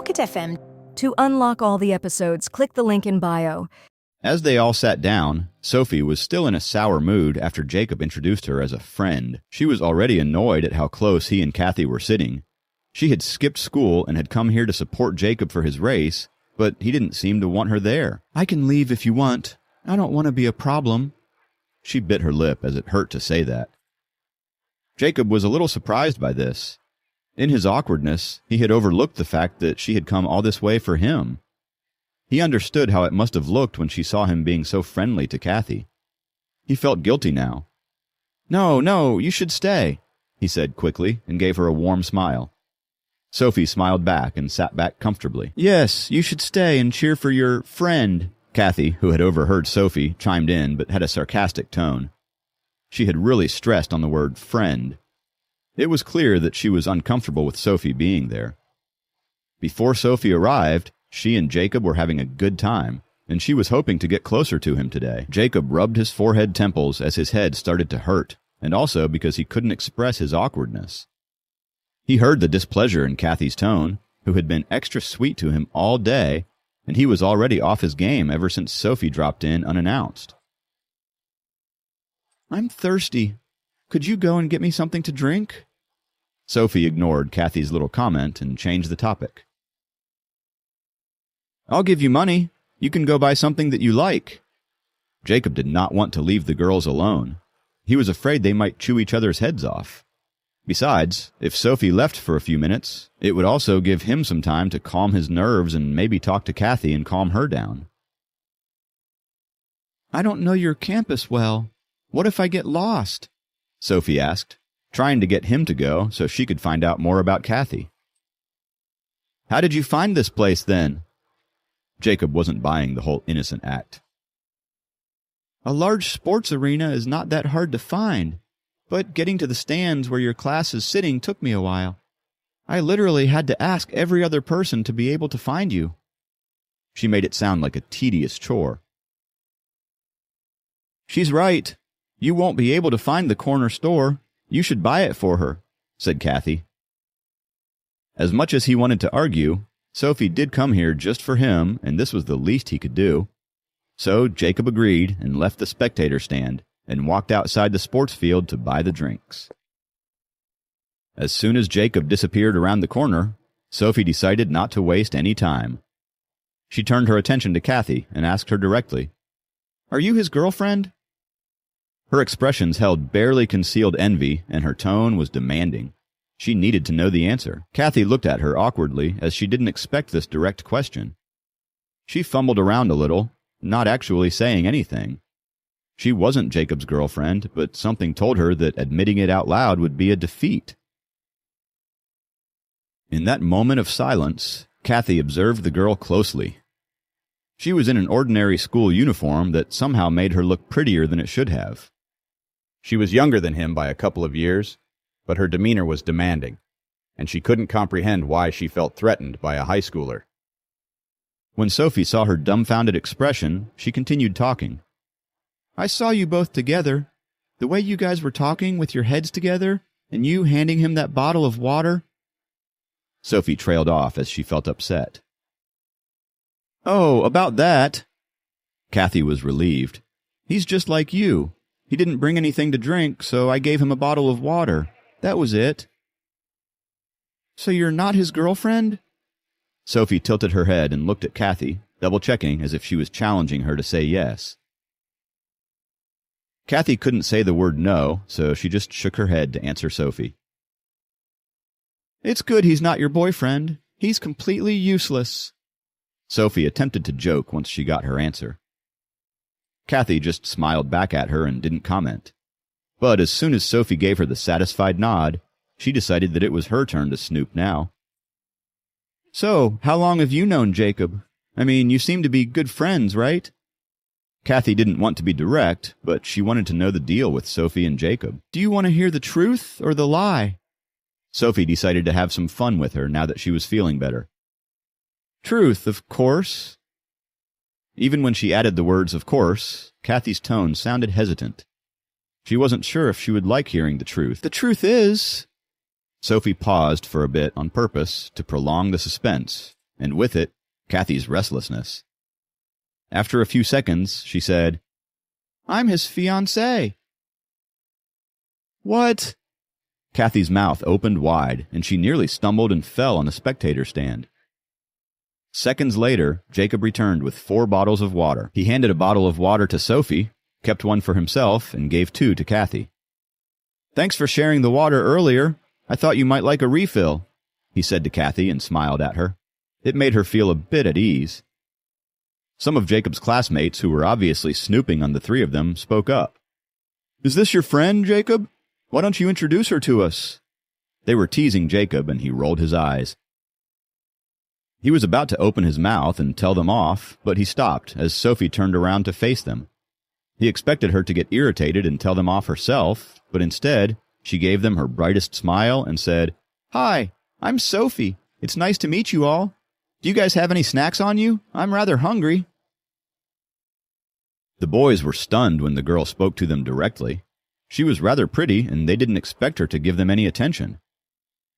Pocket FM. To unlock all the episodes, click the link in bio. As they all sat down, Sophie was still in a sour mood after Jacob introduced her as a friend. She was already annoyed at how close he and Kathy were sitting. She had skipped school and had come here to support Jacob for his race, but he didn't seem to want her there. "I can leave if you want. I don't want to be a problem." She bit her lip as it hurt to say that. Jacob was a little surprised by this. In his awkwardness, he had overlooked the fact that she had come all this way for him. He understood how it must have looked when she saw him being so friendly to Kathy. He felt guilty now. No, you should stay," he said quickly and gave her a warm smile. Sophie smiled back and sat back comfortably. "Yes, you should stay and cheer for your friend," Kathy, who had overheard Sophie, chimed in but had a sarcastic tone. She had really stressed on the word friend. It was clear that she was uncomfortable with Sophie being there. Before Sophie arrived, she and Jacob were having a good time, and she was hoping to get closer to him today. Jacob rubbed his forehead temples as his head started to hurt, and also because he couldn't express his awkwardness. He heard the displeasure in Kathy's tone, who had been extra sweet to him all day, and he was already off his game ever since Sophie dropped in unannounced. "I'm thirsty. Could you go and get me something to drink?" Sophie ignored Kathy's little comment and changed the topic. "I'll give you money. You can go buy something that you like." Jacob did not want to leave the girls alone. He was afraid they might chew each other's heads off. Besides, if Sophie left for a few minutes, it would also give him some time to calm his nerves and maybe talk to Kathy and calm her down. "I don't know your campus well. What if I get lost?" Sophie asked, trying to get him to go so she could find out more about Kathy. "How did you find this place, then?" Jacob wasn't buying the whole innocent act. "A large sports arena is not that hard to find, but getting to the stands where your class is sitting took me a while. I literally had to ask every other person to be able to find you." She made it sound like a tedious chore. "She's right. You won't be able to find the corner store. You should buy it for her," said Kathy. As much as he wanted to argue, Sophie did come here just for him, and this was the least he could do. So Jacob agreed and left the spectator stand and walked outside the sports field to buy the drinks. As soon as Jacob disappeared around the corner, Sophie decided not to waste any time. She turned her attention to Kathy and asked her directly, "Are you his girlfriend?" Her expressions held barely concealed envy, and her tone was demanding. She needed to know the answer. Kathy looked at her awkwardly, as she didn't expect this direct question. She fumbled around a little, not actually saying anything. She wasn't Jacob's girlfriend, but something told her that admitting it out loud would be a defeat. In that moment of silence, Kathy observed the girl closely. She was in an ordinary school uniform that somehow made her look prettier than it should have. She was younger than him by a couple of years, but her demeanor was demanding, and she couldn't comprehend why she felt threatened by a high schooler. When Sophie saw her dumbfounded expression, she continued talking. "I saw you both together. The way you guys were talking with your heads together, and you handing him that bottle of water." Sophie trailed off as she felt upset. "Oh, about that." Kathy was relieved. "He's just like you. He didn't bring anything to drink, so I gave him a bottle of water. That was it." "So you're not his girlfriend?" Sophie tilted her head and looked at Kathy, double-checking as if she was challenging her to say yes. Kathy couldn't say the word no, so she just shook her head to answer Sophie. "It's good he's not your boyfriend. He's completely useless." Sophie attempted to joke once she got her answer. Kathy just smiled back at her and didn't comment. But as soon as Sophie gave her the satisfied nod, she decided that it was her turn to snoop now. "So, how long have you known Jacob? I mean, you seem to be good friends, right?" Kathy didn't want to be direct, but she wanted to know the deal with Sophie and Jacob. "Do you want to hear the truth or the lie?" Sophie decided to have some fun with her now that she was feeling better. "Truth, of course." Even when she added the words "of course," Kathy's tone sounded hesitant. She wasn't sure if she would like hearing the truth. "The truth is—" Sophie paused for a bit on purpose to prolong the suspense, and with it, Kathy's restlessness. After a few seconds, she said, "I'm his fiancée." "What?" Kathy's mouth opened wide, and she nearly stumbled and fell on the spectator stand. Seconds later, Jacob returned with 4 bottles of water. He handed a bottle of water to Sophie, kept one for himself, and gave 2 to Kathy. "Thanks for sharing the water earlier. I thought you might like a refill," he said to Kathy and smiled at her. It made her feel a bit at ease. Some of Jacob's classmates, who were obviously snooping on the 3 of them, spoke up. "Is this your friend, Jacob? Why don't you introduce her to us?" They were teasing Jacob, and he rolled his eyes. He was about to open his mouth and tell them off, but he stopped as Sophie turned around to face them. He expected her to get irritated and tell them off herself, but instead, she gave them her brightest smile and said, "Hi, I'm Sophie. It's nice to meet you all. Do you guys have any snacks on you? I'm rather hungry." The boys were stunned when the girl spoke to them directly. She was rather pretty, and they didn't expect her to give them any attention.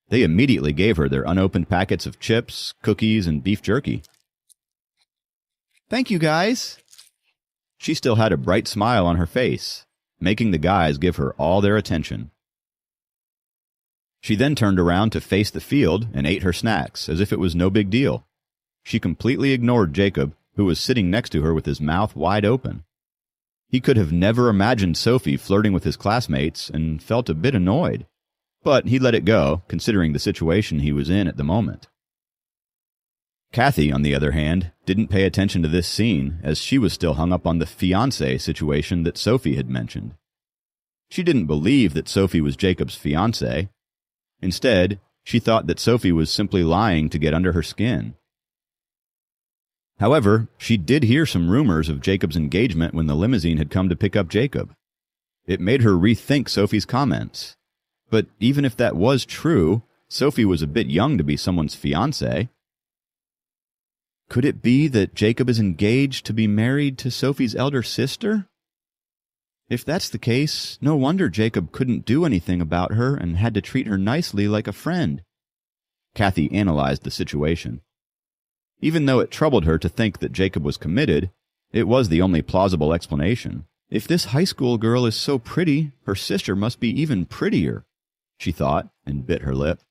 They immediately gave her their unopened packets of chips, cookies, and beef jerky. "Thank you, guys." She still had a bright smile on her face, making the guys give her all their attention. She then turned around to face the field and ate her snacks as if it was no big deal. She completely ignored Jacob, who was sitting next to her with his mouth wide open. He could have never imagined Sophie flirting with his classmates and felt a bit annoyed. But he let it go, considering the situation he was in at the moment. Kathy, on the other hand, didn't pay attention to this scene, as she was still hung up on the fiancé situation that Sophie had mentioned. She didn't believe that Sophie was Jacob's fiancé. Instead, she thought that Sophie was simply lying to get under her skin. However, she did hear some rumors of Jacob's engagement when the limousine had come to pick up Jacob. It made her rethink Sophie's comments. But even if that was true, Sophie was a bit young to be someone's fiancé. Could it be that Jacob is engaged to be married to Sophie's elder sister? If that's the case, no wonder Jacob couldn't do anything about her and had to treat her nicely like a friend. Kathy analyzed the situation. Even though it troubled her to think that Jacob was committed, it was the only plausible explanation. If this high school girl is so pretty, her sister must be even prettier, she thought, and bit her lip.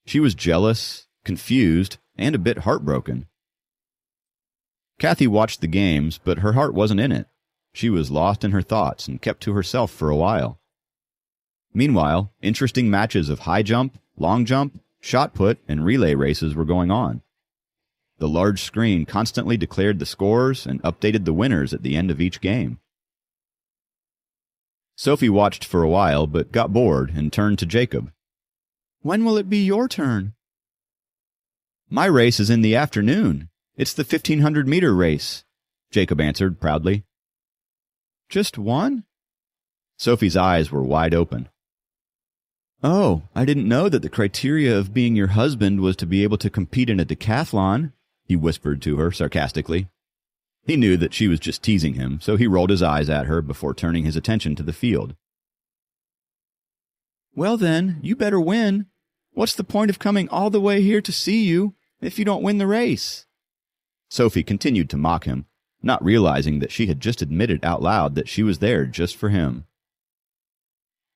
She was jealous, confused, and a bit heartbroken. Kathy watched the games, but her heart wasn't in it. She was lost in her thoughts and kept to herself for a while. Meanwhile, interesting matches of high jump, long jump, shot put, and relay races were going on. The large screen constantly declared the scores and updated the winners at the end of each game. Sophie watched for a while, but got bored and turned to Jacob. "When will it be your turn?" "My race is in the afternoon. It's the 1,500-meter race," Jacob answered proudly. "Just one?" Sophie's eyes were wide open. "Oh, I didn't know that the criteria of being your husband was to be able to compete in a decathlon," he whispered to her sarcastically. He knew that she was just teasing him, so he rolled his eyes at her before turning his attention to the field. "Well then, you better win. What's the point of coming all the way here to see you if you don't win the race?" Sophie continued to mock him, not realizing that she had just admitted out loud that she was there just for him.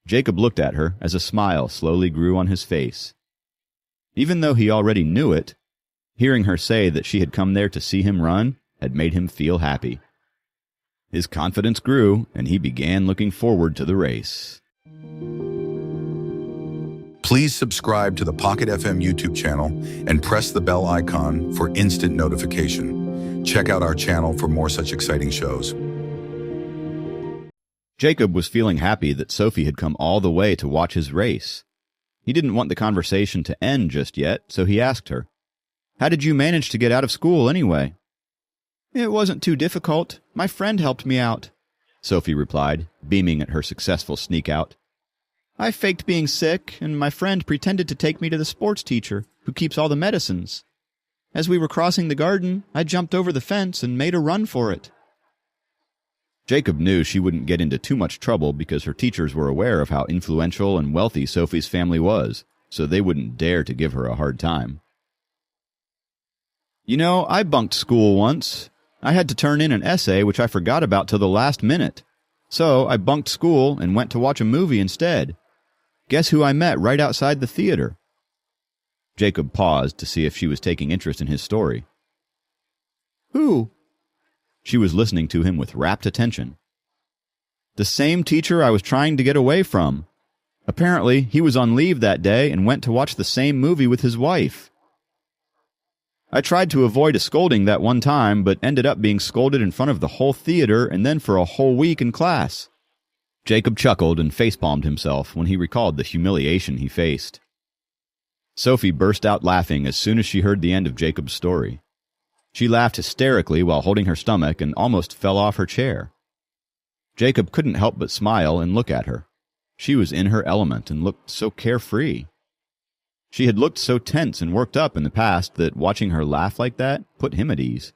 Jacob looked at her as a smile slowly grew on his face. Even though he already knew it, hearing her say that she had come there to see him run had made him feel happy. His confidence grew, and he began looking forward to the race. Please subscribe to the Pocket FM YouTube channel and press the bell icon for instant notification. Check out our channel for more such exciting shows. Jacob was feeling happy that Sophie had come all the way to watch his race. He didn't want the conversation to end just yet, so he asked her, "How did you manage to get out of school anyway?" "It wasn't too difficult. My friend helped me out," Sophie replied, beaming at her successful sneak out. "I faked being sick, and my friend pretended to take me to the sports teacher, who keeps all the medicines. As we were crossing the garden, I jumped over the fence and made a run for it." Jacob knew she wouldn't get into too much trouble because her teachers were aware of how influential and wealthy Sophie's family was, so they wouldn't dare to give her a hard time. You know, I bunked school once. I had to turn in an essay which I forgot about till the last minute. So I bunked school and went to watch a movie instead. Guess who I met right outside the theater?" Jacob paused to see if she was taking interest in his story. "Who?" She was listening to him with rapt attention. "The same teacher I was trying to get away from. Apparently, he was on leave that day and went to watch the same movie with his wife. I tried to avoid a scolding that one time, but ended up being scolded in front of the whole theater and then for a whole week in class." Jacob chuckled and facepalmed himself when he recalled the humiliation he faced. Sophie burst out laughing as soon as she heard the end of Jacob's story. She laughed hysterically while holding her stomach and almost fell off her chair. Jacob couldn't help but smile and look at her. She was in her element and looked so carefree. She had looked so tense and worked up in the past that watching her laugh like that put him at ease.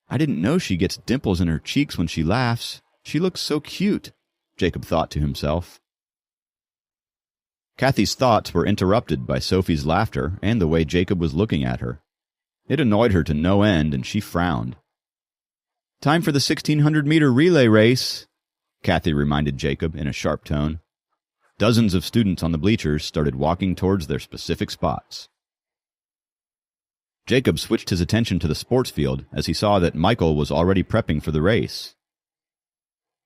"I didn't know she gets dimples in her cheeks when she laughs. She looks so cute," Jacob thought to himself. Kathy's thoughts were interrupted by Sophie's laughter and the way Jacob was looking at her. It annoyed her to no end, and she frowned. "Time for the 1600-meter relay race," Kathy reminded Jacob in a sharp tone. Dozens of students on the bleachers started walking towards their specific spots. Jacob switched his attention to the sports field as he saw that Michael was already prepping for the race.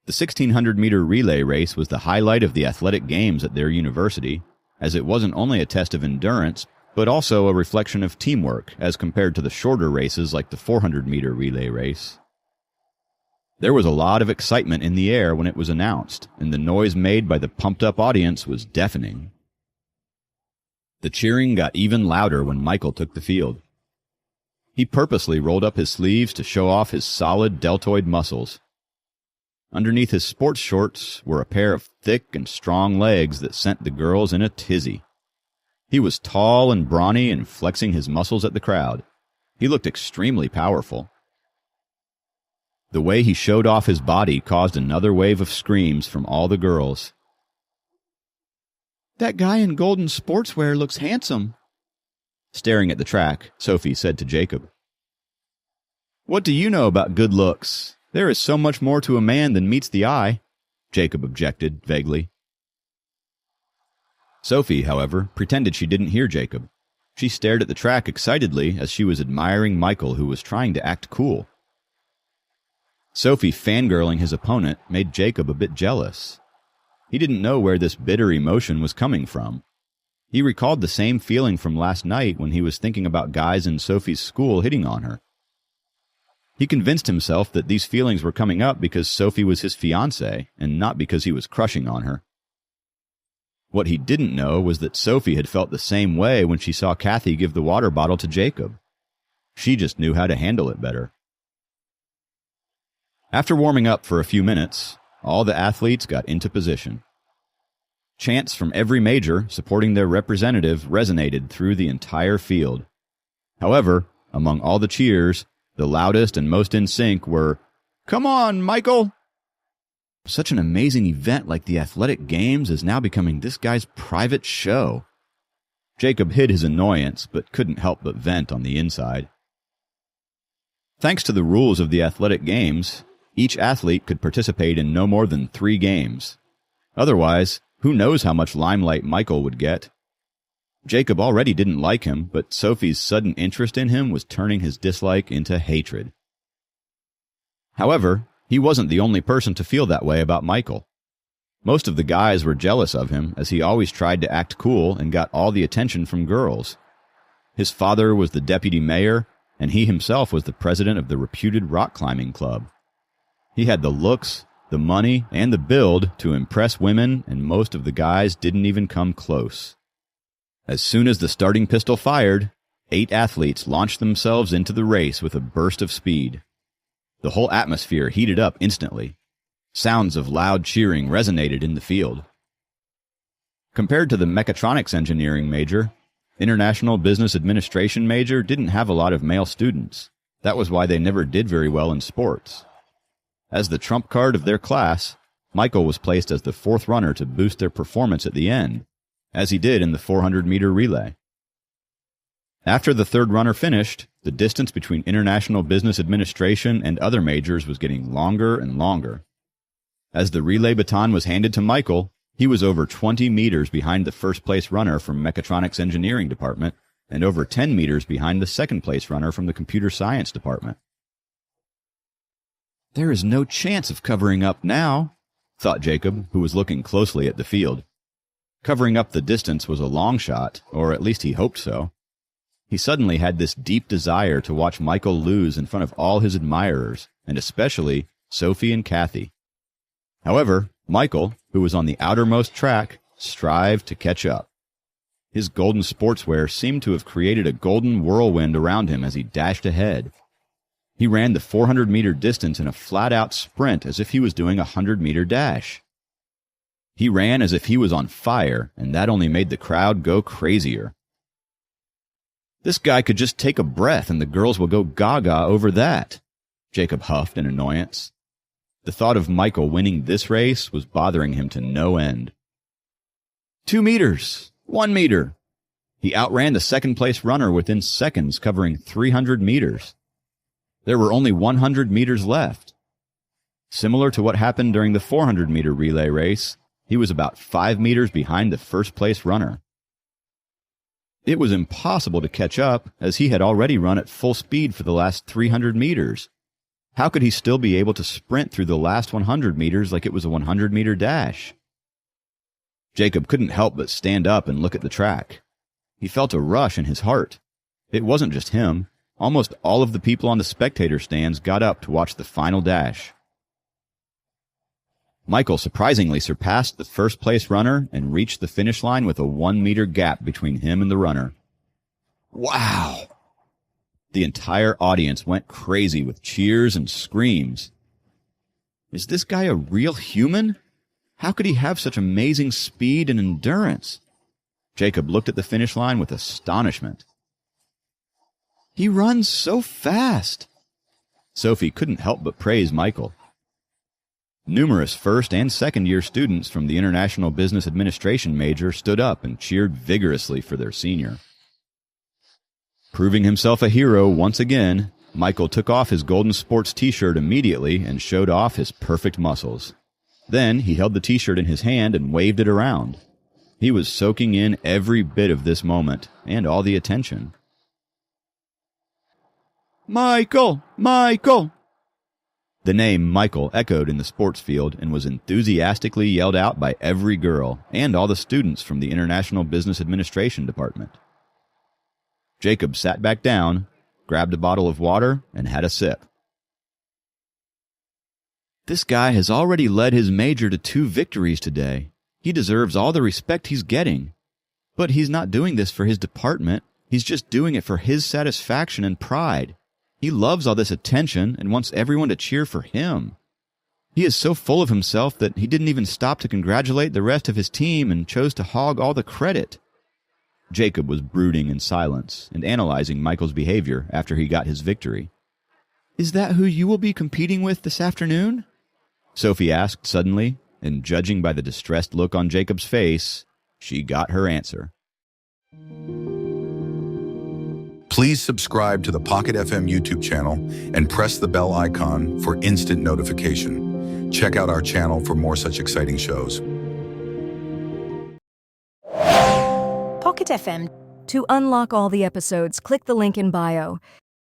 The 1600-meter relay race was the highlight of the athletic games at their university, as it wasn't only a test of endurance, but also a reflection of teamwork as compared to the shorter races like the 400-meter relay race. There was a lot of excitement in the air when it was announced, and the noise made by the pumped-up audience was deafening. The cheering got even louder when Michael took the field. He purposely rolled up his sleeves to show off his solid deltoid muscles. Underneath his sports shorts were a pair of thick and strong legs that sent the girls in a tizzy. He was tall and brawny and flexing his muscles at the crowd. He looked extremely powerful. The way he showed off his body caused another wave of screams from all the girls. "That guy in golden sportswear looks handsome." Staring at the track, Sophie said to Jacob. "What do you know about good looks? There is so much more to a man than meets the eye," Jacob objected vaguely. Sophie, however, pretended she didn't hear Jacob. She stared at the track excitedly as she was admiring Michael, who was trying to act cool. Sophie fangirling his opponent made Jacob a bit jealous. He didn't know where this bitter emotion was coming from. He recalled the same feeling from last night when he was thinking about guys in Sophie's school hitting on her. He convinced himself that these feelings were coming up because Sophie was his fiancée and not because he was crushing on her. What he didn't know was that Sophie had felt the same way when she saw Kathy give the water bottle to Jacob. She just knew how to handle it better. After warming up for a few minutes, all the athletes got into position. Chants from every major supporting their representative resonated through the entire field. However, among all the cheers, the loudest and most in sync were, "Come on, Michael!" Such an amazing event like the athletic games is now becoming this guy's private show. Jacob hid his annoyance, but couldn't help but vent on the inside. Thanks to the rules of the athletic games, each athlete could participate in no more than 3 games. Otherwise, who knows how much limelight Michael would get. Jacob already didn't like him, but Sophie's sudden interest in him was turning his dislike into hatred. However, he wasn't the only person to feel that way about Michael. Most of the guys were jealous of him, as he always tried to act cool and got all the attention from girls. His father was the deputy mayor, and he himself was the president of the reputed rock climbing club. He had the looks, the money, and the build to impress women, and most of the guys didn't even come close. As soon as the starting pistol fired, 8 athletes launched themselves into the race with a burst of speed. The whole atmosphere heated up instantly. Sounds of loud cheering resonated in the field. Compared to the mechatronics engineering major, International Business Administration major didn't have a lot of male students. That was why they never did very well in sports. As the trump card of their class, Michael was placed as the 4th runner to boost their performance at the end, as he did in the 400-meter relay. After the 3rd runner finished, The distance between International Business Administration and other majors was getting longer and longer. As the relay baton was handed to Michael, he was over 20 meters behind the first-place runner from Mechatronics Engineering Department and over 10 meters behind the second-place runner from the Computer Science Department. There is no chance of covering up now, thought Jacob, who was looking closely at the field. Covering up the distance was a long shot, or at least he hoped so. He suddenly had this deep desire to watch Michael lose in front of all his admirers, and especially Sophie and Kathy. However, Michael, who was on the outermost track, strived to catch up. His golden sportswear seemed to have created a golden whirlwind around him as he dashed ahead. He ran the 400-meter distance in a flat-out sprint as if he was doing a 100-meter dash. He ran as if he was on fire, and that only made the crowd go crazier. This guy could just take a breath and the girls will go gaga over that, Jacob huffed in annoyance. The thought of Michael winning this race was bothering him to no end. 2 meters! 1 meter! He outran the second-place runner within seconds, covering 300 meters. There were only 100 meters left. Similar to what happened during the 400-meter relay race, he was about 5 meters behind the first-place runner. It was impossible to catch up, as he had already run at full speed for the last 300 meters. How could he still be able to sprint through the last 100 meters like it was a 100-meter dash? Jacob couldn't help but stand up and look at the track. He felt a rush in his heart. It wasn't just him. Almost all of the people on the spectator stands got up to watch the final dash. Michael surprisingly surpassed the first-place runner and reached the finish line with a 1-meter gap between him and the runner. Wow! The entire audience went crazy with cheers and screams. Is this guy a real human? How could he have such amazing speed and endurance? Jacob looked at the finish line with astonishment. He runs so fast! Sophie couldn't help but praise Michael. Numerous first- and second-year students from the International Business Administration major stood up and cheered vigorously for their senior. Proving himself a hero once again, Michael took off his golden sports t-shirt immediately and showed off his perfect muscles. Then he held the t-shirt in his hand and waved it around. He was soaking in every bit of this moment and all the attention. Michael! Michael! The name Michael echoed in the sports field and was enthusiastically yelled out by every girl and all the students from the International Business Administration Department. Jacob sat back down, grabbed a bottle of water, and had a sip. This guy has already led his major to 2 victories today. He deserves all the respect he's getting. But he's not doing this for his department. He's just doing it for his satisfaction and pride. He loves all this attention and wants everyone to cheer for him. He is so full of himself that he didn't even stop to congratulate the rest of his team and chose to hog all the credit. Jacob was brooding in silence and analyzing Michael's behavior after he got his victory. Is that who you will be competing with this afternoon? Sophie asked suddenly, and judging by the distressed look on Jacob's face, she got her answer. Please subscribe to the Pocket FM YouTube channel and press the bell icon for instant notification. Check out our channel for more such exciting shows. Pocket FM. To unlock all the episodes, click the link in bio.